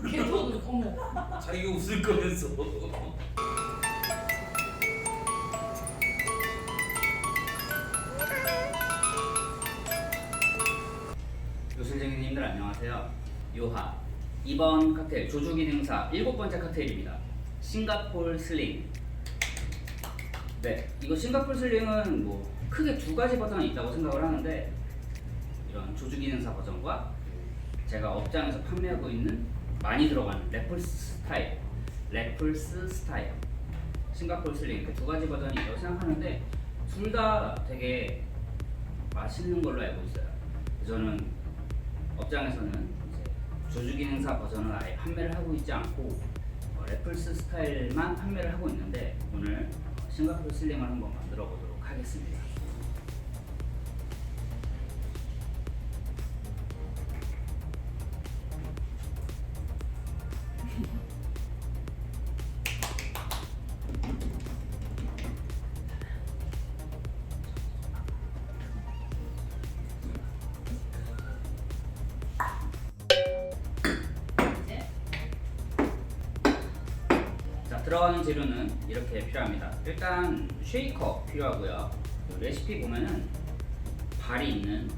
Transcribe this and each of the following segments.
걔도 어머. 자기가 웃을 거면서. 요술쟁이님들 안녕하세요. 요하 이번 칵테일 조주기능사 7번째 칵테일입니다. 싱가폴 슬링. 네, 이거 싱가폴 슬링은 뭐 크게 두 가지 버전이 있다고 생각을 하는데, 이런 조주기능사 버전과 제가 업장에서 판매하고 있는 많이 들어가는 래플스 스타일 싱가폴 슬링, 이렇게 두 가지 버전이 있다고 생각하는데 둘 다 되게 맛있는 걸로 알고 있어요. 저는 업장에서는 이제 조주기능사 버전을 아예 판매를 하고 있지 않고 래플스 스타일만 판매를 하고 있는데, 오늘 싱가폴 슬링을 한번 만들어 보도록 하겠습니다. 들어가는 재료는 이렇게 필요합니다. 일단 쉐이커 필요하고요. 레시피 보면은 발이 있는,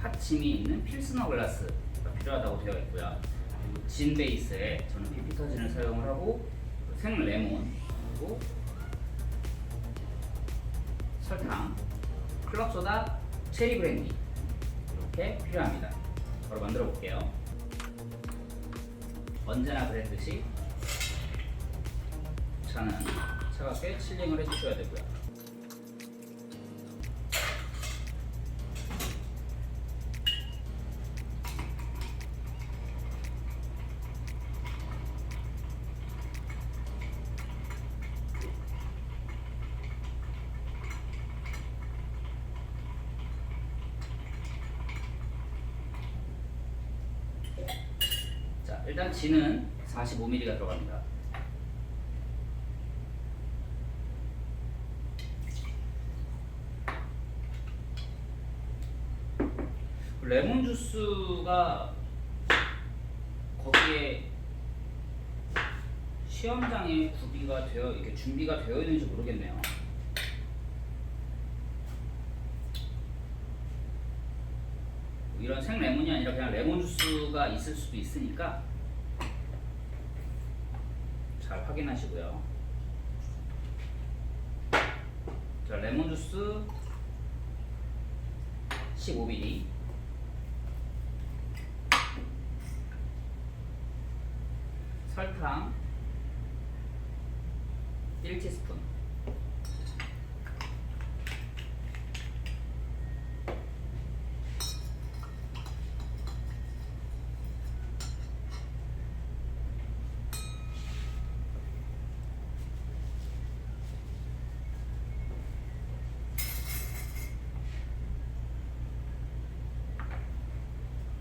받침이 있는 필스너 글라스가 필요하다고 되어 있고요. 그리고 진 베이스에 저는 비피터진을 사용을 하고, 생 레몬, 그리고 설탕, 클럽 소다, 체리 브랜디 이렇게 필요합니다. 바로 만들어 볼게요. 언제나 그랬듯이 차는 차갑게 칠링을 해주셔야 되고요. 자, 일단 진은 45ml가 들어갑니다. 레몬 주스가 거기에 시험장에 구비가 되어, 이렇게 준비가 되어 있는지 모르겠네요. 이런 생 레몬이 아니라 그냥 레몬 주스가 있을 수도 있으니까 잘 확인하시고요. 자, 레몬 주스 15ml, 설탕 1티스푼,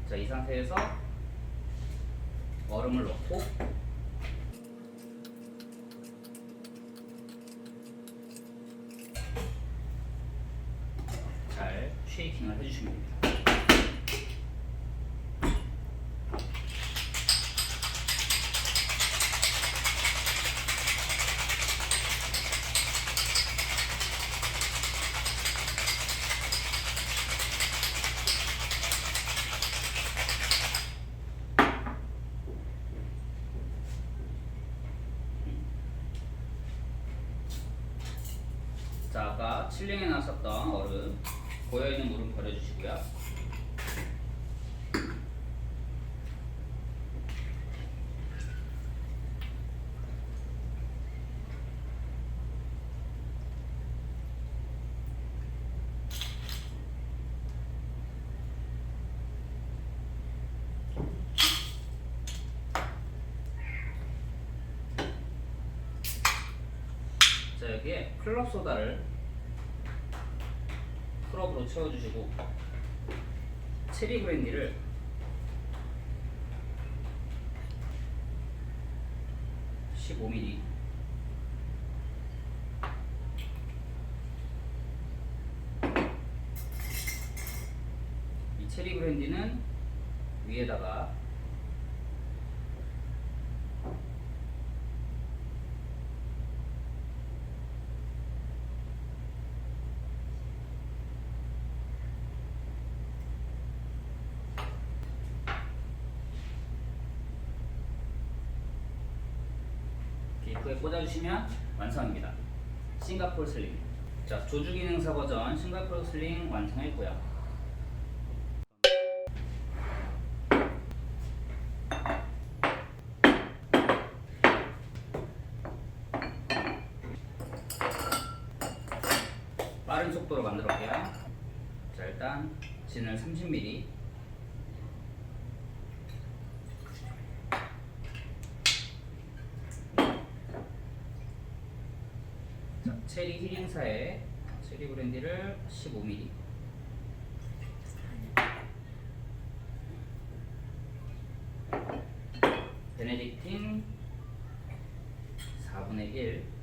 자, 이 상태에서 얼음을 넣고 잘 쉐이킹을 해주시면 됩니다. 자, 아까 칠링해 놨었던 얼음, 고여있는 물은 버려주시고요. 자, 여기에 클럽 소다를 클럽으로 채워주시고, 체리 브랜디를 15ml, 체리 브랜디는 위에다가 이렇게 꽂아주시면 완성입니다. 싱가포르 슬링. 자, 조주 기능사 버전 싱가포르 슬링 완성했고요. 빠른 속도로 만들어 볼게요. 자, 일단 진을 30mm. 자, 체리 힐링사의 체리 브랜디를 15mm. 베네딕틴 4분의 1.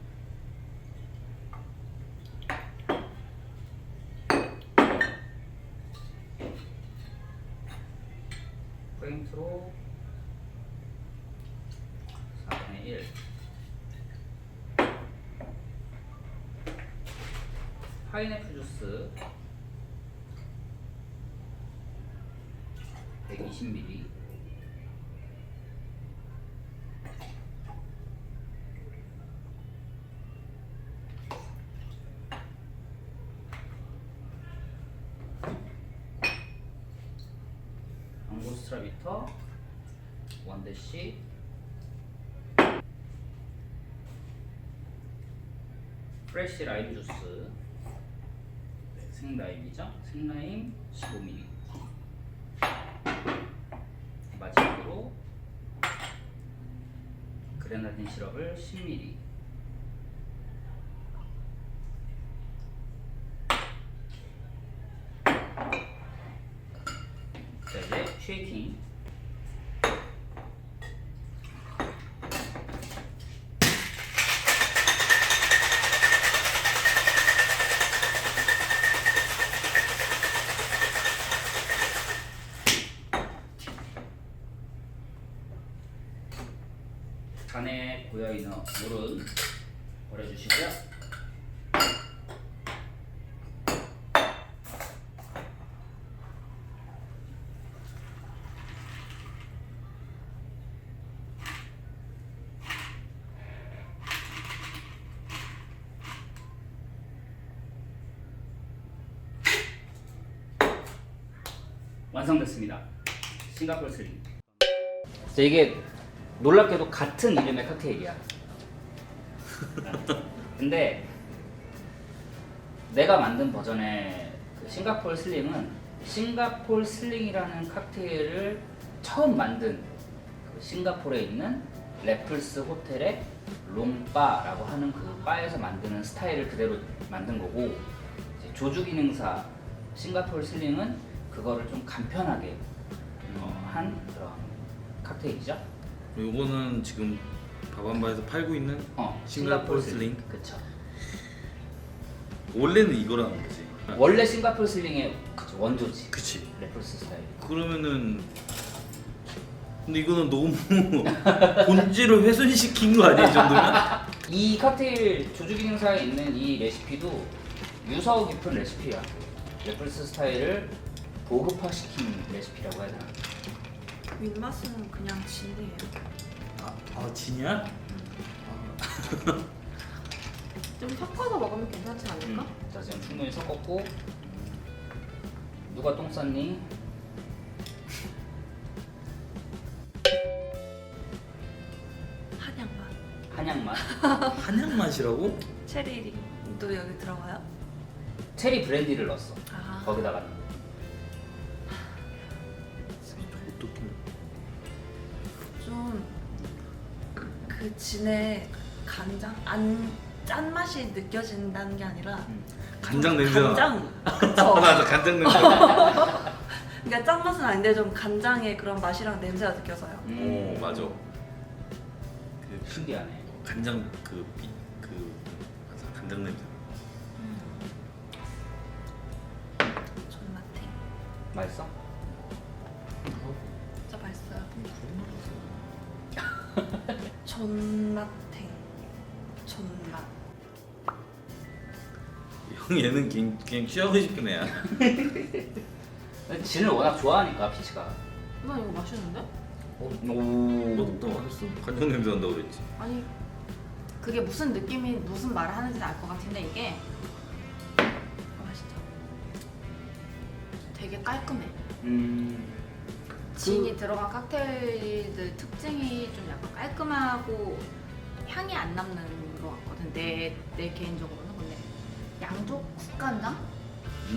포인트로 4분의 1. 파인애플 주스 120ml. 앙고스트라 비터 1대씨. 프레쉬 라임 주스, 생라임이죠. 생라임 15ml. 마지막으로 그레나딘 시럽을 10ml. 자, 이제 쉐이킹. 잔에 고여있는 물은 버려주시고요. 완성됐습니다. 싱가포르 슬링. 자, 이게 놀랍게도 같은 이름의 칵테일이야. 근데 내가 만든 버전의 그 싱가포르 슬링은 싱가포르 슬링이라는 칵테일을 처음 만든 그 싱가포르에 있는 래플스 호텔의 롱바라고 하는 그 바에서 만드는 스타일을 그대로 만든 거고, 이제 조주 기능사 싱가포르 슬링은 그거를 좀 간편하게 한 그런 칵테일이죠. 요거는 지금 바밤바에서 팔고 있는 싱가포르 슬링. 그쵸. 원래는 이거라는 거지. 원래 싱가포르 슬링의 그쵸, 원조지. 그치. 래플스 스타일. 그러면은 근데 이거는 너무 본질을 훼손시킨 거 아니야, 이 정도면? 이 칵테일 조주 기능사에 있는 이 레시피도 유서 깊은 레시피야. 래플스 스타일을 보급화시킨 레시피라고 해야 되나? 윗맛은 그냥 진이에요. 진이야? 좀 섞어서 먹으면 괜찮지 않을까? 자, 지금 충분히 섞었고, 누가 똥 쌌니? 한약맛. 한약맛. 한약 맛이라고? 체리도 여기 들어가요? 체리 브랜디를 넣었어. 아. 거기다가. 어떻게? 좀 그 진의 간장 짠 맛이 느껴진다는 게 아니라 간장 냄새가. 간장. 그쵸? 맞아, 간장 냄새. 그러니까 짠 맛은 아닌데 좀 간장의 그런 맛이랑 냄새가 느껴져요. 오, 맞아. 신기하네. 간장 맞아, 간장 냄새. 존맛탱. 맛있어? 존맛탱. 존맛. 형 얘는 그냥 취하고 싶은 애야. 진을 워낙 좋아하니까 피치가. 나 이거 맛있는데? 오, 또 맛있어. 간장 냄새 난다고 그랬지. 아니 그게 무슨 느낌이 무슨 말을 하는지는 알 것 같은데 이게 맛있죠. 되게 깔끔해. 음. 진이 들어간 칵테일들 특징이 좀 약간 깔끔하고 향이 안 남는 것 같거든. 내 개인적으로는. 근데 양조 국간장?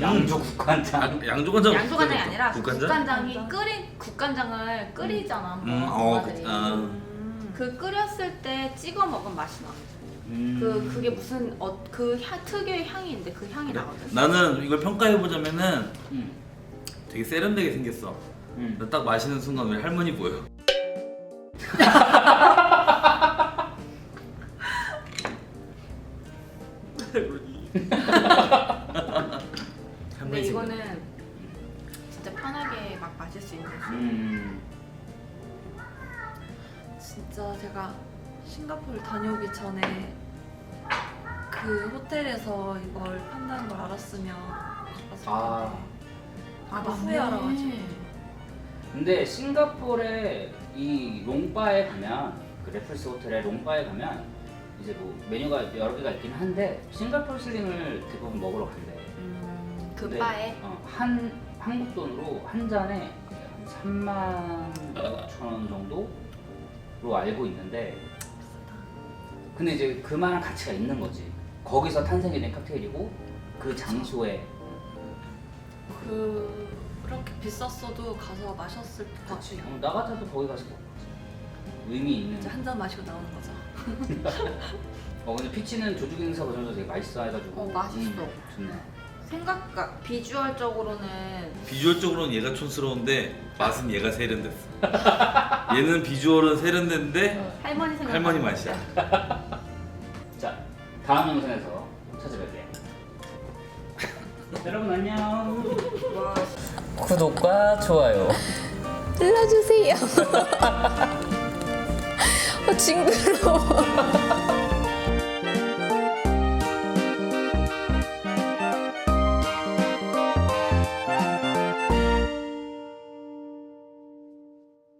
양조 국간장. 양조간장. 양조간장이 아니라 국간장? 국간장을 끓이잖아. 한번 엄마들이. 그 끓였을 때 찍어 먹으면 맛이 나. 그게 무슨 특유의 향이 있는데 그 향이 그래? 나거든. 나는 이걸 평가해 보자면은 음. 되게 세련되게 생겼어. 나 딱 마시는 순간 왜 할머니 보여? 근데 이거는 진짜 편하게 막 마실 수 있는 술. 진짜 제가 싱가포르 다녀오기 전에 그 호텔에서 이걸 판다는 걸 알았으면 가봤을 아. 텐데 후회 알아가지고. 근데 싱가포르의 이 롱바에 가면 그 레플스 호텔의 롱바에 가면 이제 뭐 메뉴가 여러 개가 있긴 한데 싱가포르 슬링을 대부분 먹으러 간대. 그 근데, 바에 한 한국 돈으로 한 잔에 한 35,000원 정도로 알고 있는데, 근데 이제 그만한 가치가 있는 거지. 거기서 탄생이 된 칵테일이고 그 장소에. 그렇게 비쌌어도 가서 마셨을 것 그치. 같아요. 나 같아도 거기 가서 먹지. 의미 있는. 이제 한 잔 마시고 나오는 거죠. 근데 피치는 조죽 행사 버전도 되게 맛있어 해가지고. 맛있어. 좋네. 비주얼적으로는 비주얼적으로는 얘가 촌스러운데 맛은 얘가 세련됐어. 얘는 비주얼은 세련된데 할머니 생각. 할머니 맛이야. 자, 다음 영상에서 찾아뵐게요. 여러분 안녕. 구독과 좋아요. 눌러주세요. 징그러워.